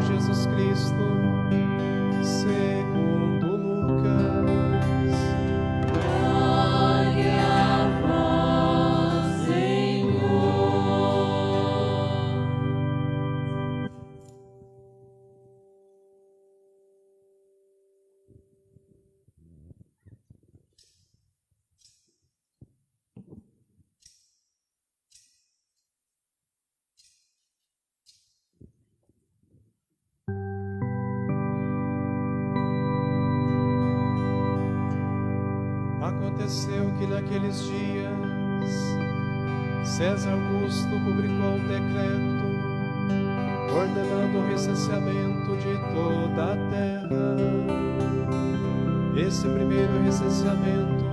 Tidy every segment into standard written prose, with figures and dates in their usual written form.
Jesus Cristo, segundo Lucas. Glória a vós, Senhor. Aconteceu que naqueles dias César Augusto publicou um decreto ordenando o recenseamento de toda a terra. Esse primeiro recenseamento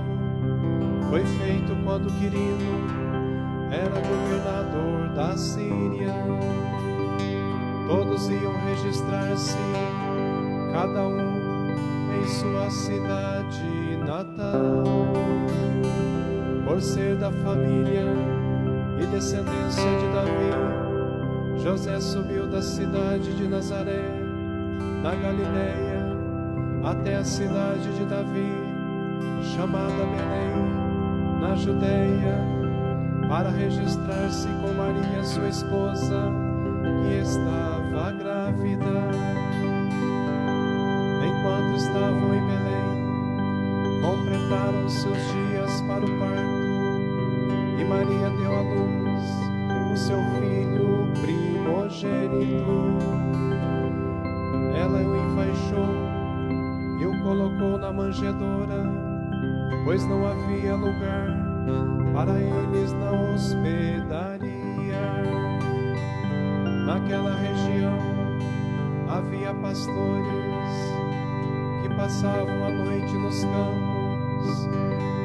foi feito quando Quirino era governador da Síria. Todos iam registrar-se, cada um em sua cidade natal. Por ser da família e descendência de Davi, José subiu da cidade de Nazaré, na Galileia, até a cidade de Davi, chamada Belém, na Judeia, para registrar-se com Maria, sua esposa, que estava grávida. Enquanto estavam em Belém, completaram-se os dias para o parto, e Maria deu à luz o seu filho primogênito. Ela o enfaixou e o colocou na manjedoura, pois não havia lugar para eles na hospedaria. Naquela região havia pastores que passavam a noite nos campos,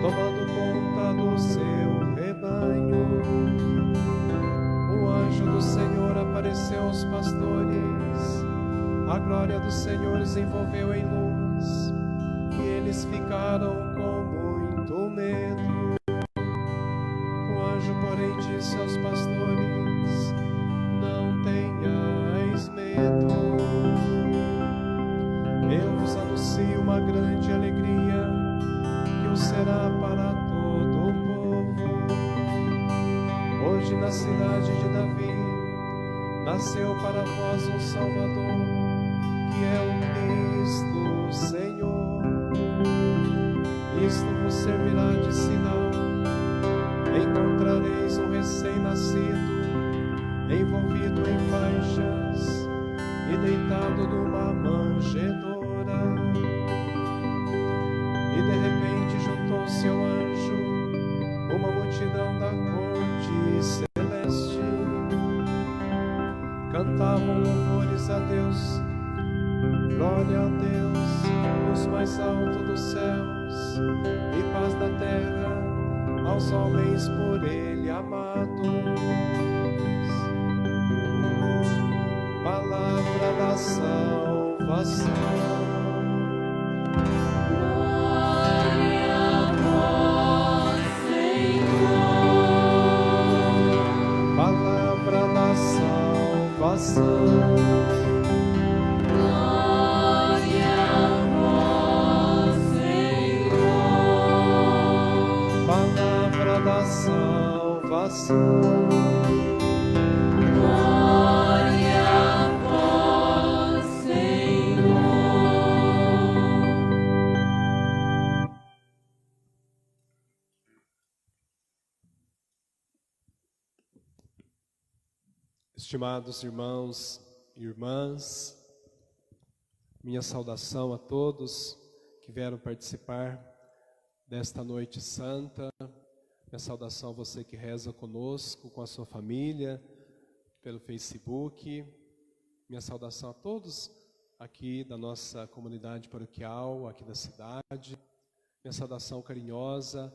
tomando conta do seu rebanho. O anjo do Senhor apareceu aos pastores, a glória do Senhor os envolveu em luz, e eles ficaram com muito medo. O anjo, porém, disse aos pastores: não tenhais medo. Eu vos anuncio uma grande alegria, que o será para todo o povo. Hoje na cidade de Davi nasceu para vós um Salvador, que é o Cristo Senhor. Isto vos servirá de sinal: encontrareis um recém-nascido envolvido em faixas e deitado numa manjedoura. E de repente juntou-se ao anjo uma multidão da corte celeste. Cantavam louvores a Deus, glória a Deus nos mais altos dos céus, e paz na terra aos homens por Ele amados. Palavra da salvação. Glória a vós, Senhor. Palavra da salvação. Glória a vós, Senhor. Palavra da salvação. Glória a vós, Senhor. Estimados irmãos e irmãs, minha saudação a todos que vieram participar desta noite santa. Minha saudação a você que reza conosco, com a sua família, pelo Facebook. Minha saudação a todos aqui da nossa comunidade paroquial, aqui da cidade. Minha saudação carinhosa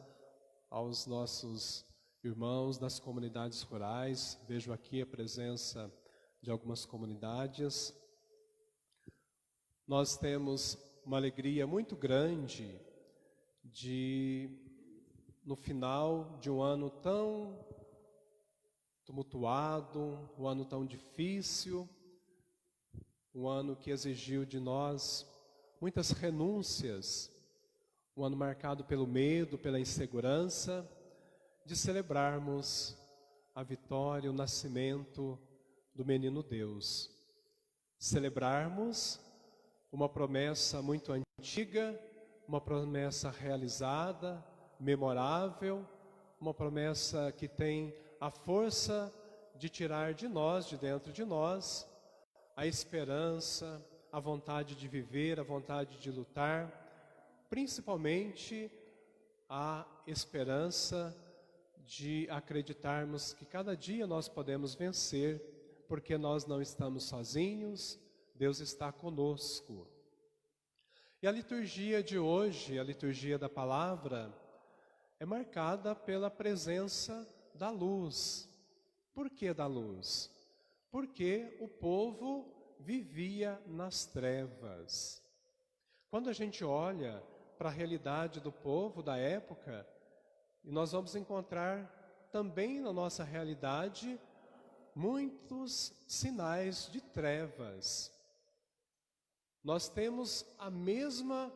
aos nossos irmãos das comunidades rurais. Vejo aqui a presença de algumas comunidades. Nós temos uma alegria muito grande de, no final de um ano tão tumultuado, um ano tão difícil, um ano que exigiu de nós muitas renúncias, um ano marcado pelo medo, pela insegurança, de celebrarmos a vitória, o nascimento do menino Deus. Celebrarmos uma promessa muito antiga, uma promessa realizada, memorável, uma promessa que tem a força de tirar de nós, de dentro de nós, a esperança, a vontade de viver, a vontade de lutar, principalmente a esperança de acreditarmos que cada dia nós podemos vencer, porque nós não estamos sozinhos, Deus está conosco. E a liturgia de hoje, a liturgia da palavra, é marcada pela presença da luz. Por que da luz? Porque o povo vivia nas trevas. Quando a gente olha para a realidade do povo da época, nós vamos encontrar também na nossa realidade muitos sinais de trevas. Nós temos a mesma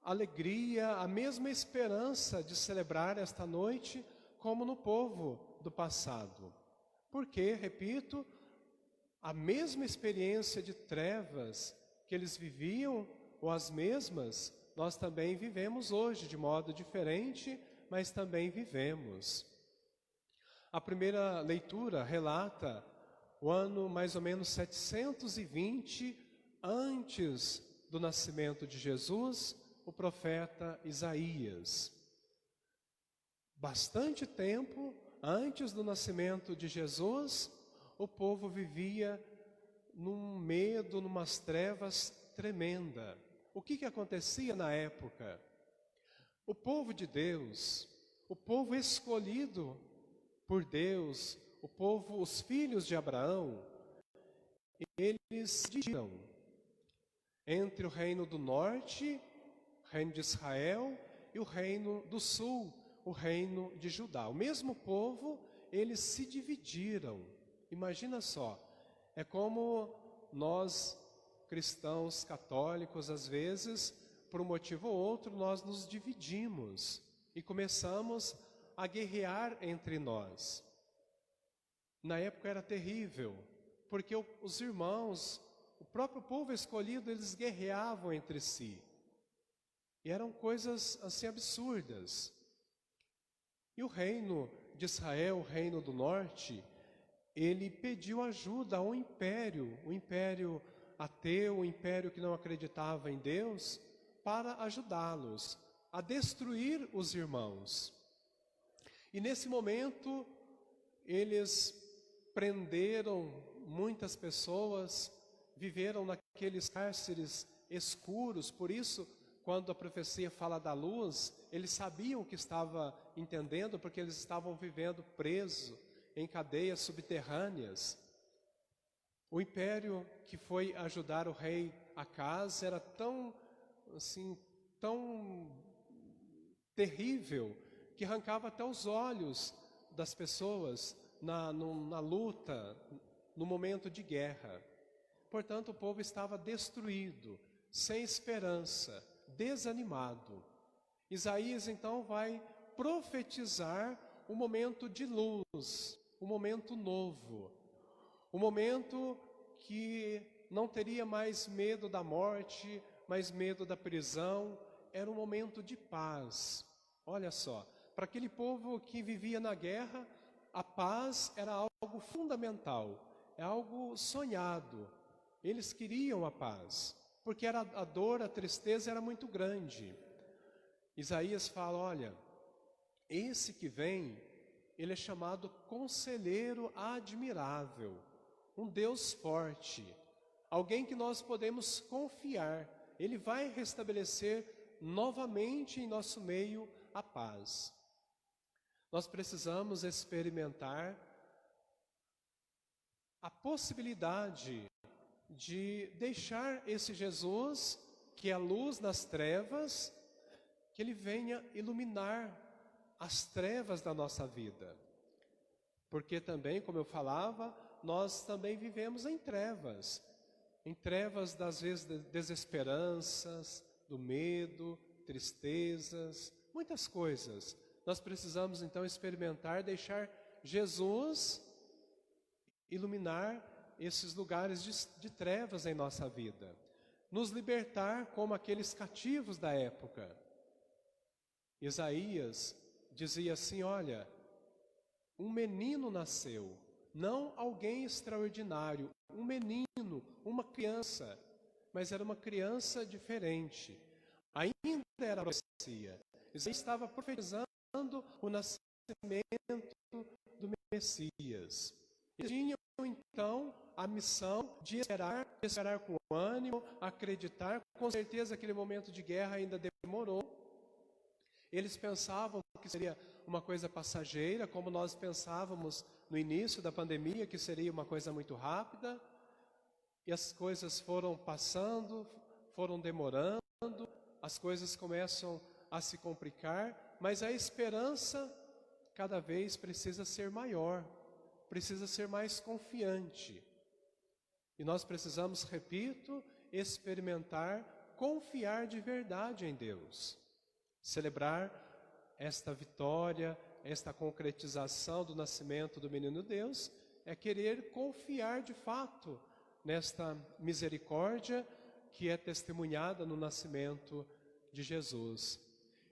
alegria, a mesma esperança de celebrar esta noite como no povo do passado. Porque, repito, a mesma experiência de trevas que eles viviam, ou as mesmas, nós também vivemos hoje de modo diferente, mas também vivemos. A primeira leitura relata o ano mais ou menos 720 antes do nascimento de Jesus, o profeta Isaías. Bastante tempo antes do nascimento de Jesus, o povo vivia num medo, numas trevas tremenda. O que acontecia na época? O povo de Deus, o povo escolhido por Deus, o povo, os filhos de Abraão, eles dividiram entre o reino do norte, o reino de Israel, e o reino do sul, o reino de Judá. O mesmo povo, eles se dividiram. Imagina só, é como nós, cristãos católicos, às vezes, por um motivo ou outro, nós nos dividimos e começamos a guerrear entre nós. Na época era terrível, porque os irmãos, o próprio povo escolhido, eles guerreavam entre si. E eram coisas assim absurdas. E o reino de Israel, o reino do norte, ele pediu ajuda ao império, o império ateu, o império que não acreditava em Deus, para ajudá-los a destruir os irmãos. E nesse momento, eles prenderam muitas pessoas, viveram naqueles cárceres escuros. Por isso, quando a profecia fala da luz, eles sabiam o que estava entendendo, porque eles estavam vivendo presos em cadeias subterrâneas. O império que foi ajudar o rei Acaz era tão terrível, que arrancava até os olhos das pessoas na luta, no momento de guerra. Portanto, o povo estava destruído, sem esperança, desanimado. Isaías então vai profetizar um momento de luz, um momento novo, um momento que não teria mais medo da morte, mais medo da prisão. Era um momento de paz. Olha só, para aquele povo que vivia na guerra, a paz era algo fundamental, é algo sonhado. Eles queriam a paz, porque a dor, a tristeza era muito grande. Isaías fala, olha, esse que vem, ele é chamado Conselheiro Admirável, um Deus forte, alguém que nós podemos confiar. Ele vai restabelecer novamente em nosso meio a paz. Nós precisamos experimentar a possibilidade de deixar esse Jesus, que é a luz nas trevas, que ele venha iluminar as trevas da nossa vida. Porque também, como eu falava, nós também vivemos em trevas. em trevas das vezes de desesperanças, do medo, tristezas, muitas coisas. Nós precisamos então experimentar, deixar Jesus iluminar esses lugares de trevas em nossa vida. Nos libertar como aqueles cativos da época. Isaías dizia assim, olha, um menino nasceu, não alguém extraordinário, um menino, uma criança, mas era uma criança diferente. Ainda era profecia. Isaías estava profetizando o nascimento do Messias. Eles tinham então a missão de esperar com ânimo, acreditar. Com certeza aquele momento de guerra ainda demorou. Eles pensavam que seria uma coisa passageira, como nós pensávamos no início da pandemia, que seria uma coisa muito rápida. E as coisas foram passando, foram demorando, as coisas começam a se complicar, mas a esperança cada vez precisa ser maior, precisa ser mais confiante. E nós precisamos, repito, experimentar, confiar de verdade em Deus. Celebrar esta vitória, esta concretização do nascimento do menino Deus, é querer confiar de fato nesta misericórdia que é testemunhada no nascimento de Jesus.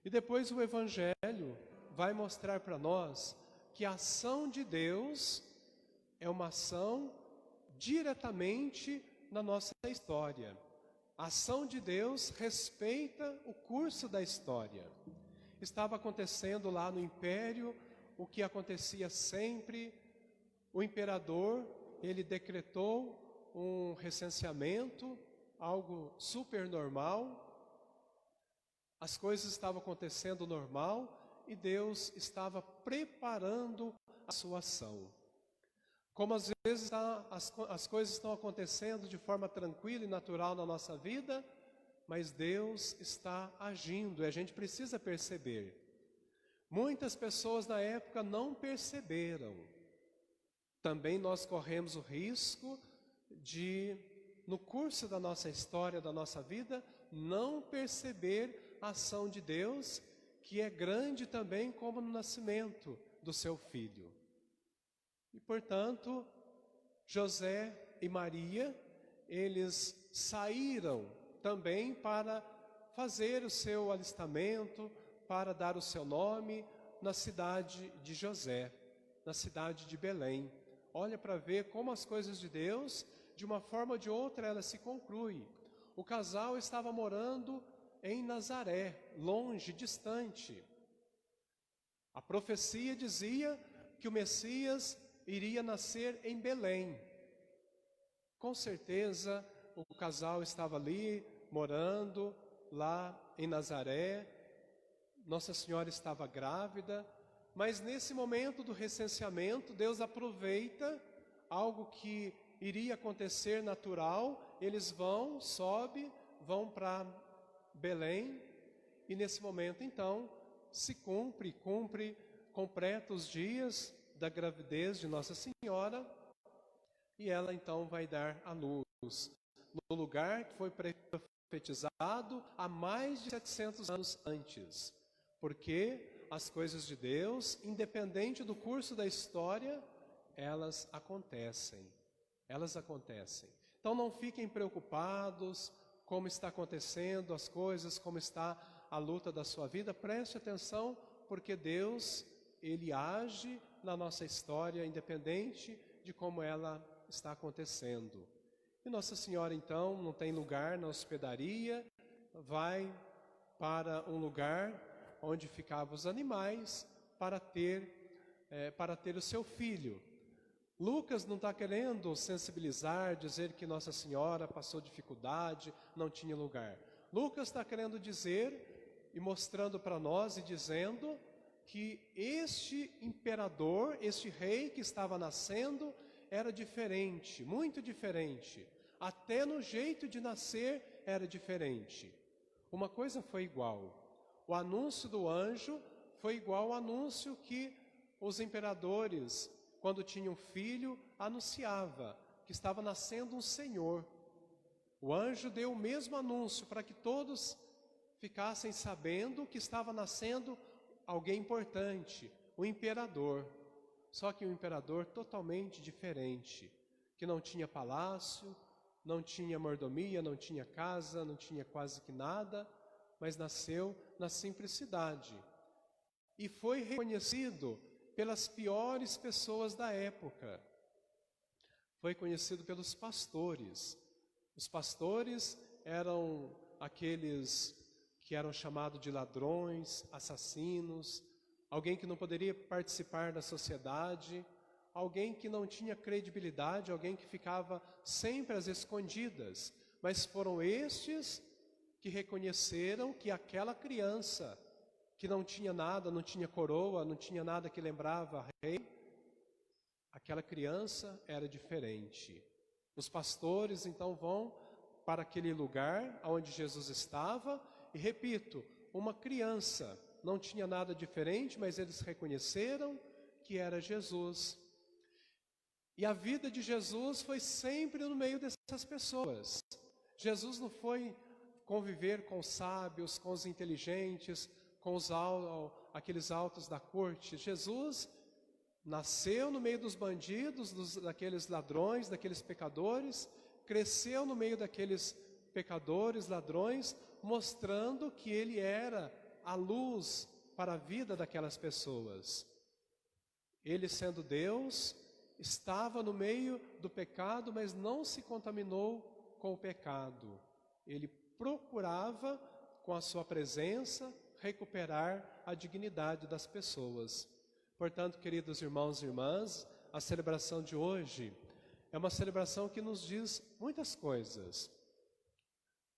E depois o Evangelho vai mostrar para nós que a ação de Deus é uma ação diretamente na nossa história. A ação de Deus respeita o curso da história. Estava acontecendo lá no Império o que acontecia sempre. O imperador, ele decretou um recenseamento, algo super normal. As coisas estavam acontecendo normal e Deus estava preparando a sua ação. Como às vezes as coisas estão acontecendo de forma tranquila e natural na nossa vida, mas Deus está agindo e a gente precisa perceber. Muitas pessoas na época não perceberam. Também nós corremos o risco de, no curso da nossa história, da nossa vida, não perceber a ação de Deus, que é grande também como no nascimento do seu filho. E portanto, José e Maria, eles saíram também para fazer o seu alistamento, para dar o seu nome na cidade de José, na cidade de Belém. Olha para ver como as coisas de Deus, de uma forma ou de outra, elas se concluem. O casal estava morando em Nazaré, longe, distante. A profecia dizia que o Messias iria nascer em Belém. Com certeza, o casal estava ali, morando lá em Nazaré. Nossa Senhora estava grávida, mas nesse momento do recenseamento, Deus aproveita algo que iria acontecer natural. Eles vão vão para Belém, e nesse momento então se completa os dias da gravidez de Nossa Senhora, e ela então vai dar à luz no lugar que foi profetizado há mais de 700 anos antes, porque as coisas de Deus, independente do curso da história, elas acontecem. Então não fiquem preocupados como está acontecendo as coisas, como está a luta da sua vida. Preste atenção, porque Deus, Ele age na nossa história, independente de como ela está acontecendo. E Nossa Senhora então não tem lugar na hospedaria, vai para um lugar onde ficavam os animais para ter o seu filho. Lucas não está querendo sensibilizar, dizer que Nossa Senhora passou dificuldade, não tinha lugar. Lucas está querendo dizer e mostrando para nós e dizendo que este imperador, este rei que estava nascendo, era diferente, muito diferente. Até no jeito de nascer era diferente. Uma coisa foi igual. O anúncio do anjo foi igual ao anúncio que os imperadores, quando tinham filho, anunciava que estava nascendo um Senhor. O anjo deu o mesmo anúncio para que todos ficassem sabendo que estava nascendo alguém importante, o imperador. Só que um imperador totalmente diferente, que não tinha palácio, não tinha mordomia, não tinha casa, não tinha quase que nada, mas nasceu na simplicidade. E foi reconhecido pelas piores pessoas da época. Foi conhecido pelos pastores. Os pastores eram aqueles que eram chamados de ladrões, assassinos, alguém que não poderia participar da sociedade, alguém que não tinha credibilidade, alguém que ficava sempre às escondidas. Mas foram estes que reconheceram que aquela criança, que não tinha nada, não tinha coroa, não tinha nada que lembrava rei, aquela criança era diferente. Os pastores então vão para aquele lugar onde Jesus estava, e repito, uma criança, não tinha nada diferente, mas eles reconheceram que era Jesus. E a vida de Jesus foi sempre no meio dessas pessoas. Jesus não foi conviver com os sábios, com os inteligentes, com aqueles altos da corte. Jesus nasceu no meio dos bandidos, daqueles ladrões, daqueles pecadores, cresceu no meio daqueles pecadores, ladrões, mostrando que Ele era a luz para a vida daquelas pessoas. Ele, sendo Deus, estava no meio do pecado, mas não se contaminou com o pecado. Ele procurava, com a sua presença, recuperar a dignidade das pessoas. Portanto, queridos irmãos e irmãs, a celebração de hoje é uma celebração que nos diz muitas coisas.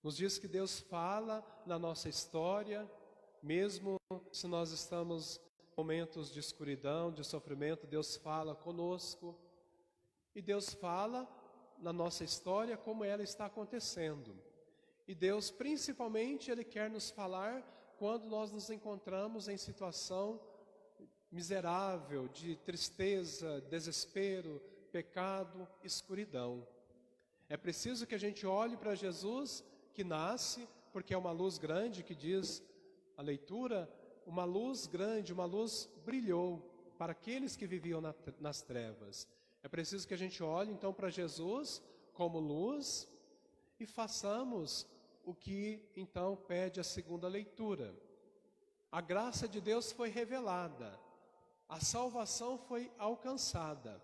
Nos diz que Deus fala na nossa história, mesmo se nós estamos em momentos de escuridão, de sofrimento, Deus fala conosco. E Deus fala na nossa história como ela está acontecendo. E Deus, principalmente, Ele quer nos falar quando nós nos encontramos em situação miserável, de tristeza, desespero, pecado, escuridão. É preciso que a gente olhe para Jesus, que nasce, porque é uma luz grande, que diz a leitura, uma luz grande, uma luz brilhou para aqueles que viviam nas trevas. É preciso que a gente olhe então para Jesus como luz e façamos o que então pede a segunda leitura. A graça de Deus foi revelada, a salvação foi alcançada,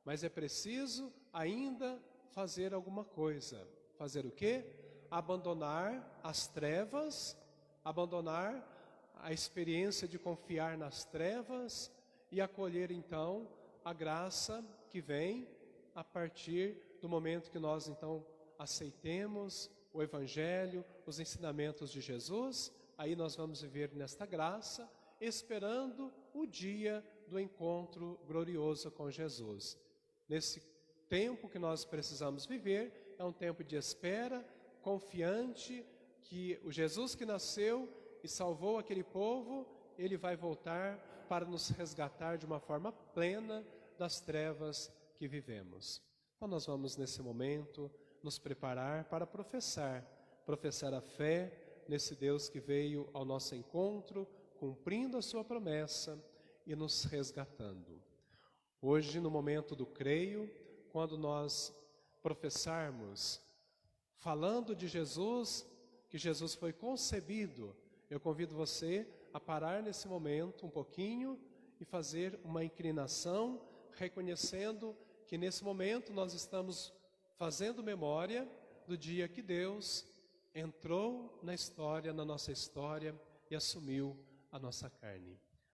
mas é preciso ainda fazer alguma coisa. Fazer o quê? Abandonar as trevas, abandonar a experiência de confiar nas trevas e acolher então a graça que vem a partir do momento que nós então aceitemos o Evangelho, os ensinamentos de Jesus. Aí nós vamos viver nesta graça, esperando o dia do encontro glorioso com Jesus. Nesse tempo que nós precisamos viver, é um tempo de espera, confiante que o Jesus que nasceu e salvou aquele povo, Ele vai voltar para nos resgatar de uma forma plena das trevas que vivemos. Então nós vamos nesse momento nos preparar para professar a fé nesse Deus que veio ao nosso encontro, cumprindo a sua promessa e nos resgatando. Hoje, no momento do creio, quando nós professarmos, falando de Jesus, que Jesus foi concebido, eu convido você a parar nesse momento um pouquinho e fazer uma inclinação, reconhecendo que nesse momento nós estamos fazendo memória do dia que Deus entrou na história, na nossa história, e assumiu a nossa carne.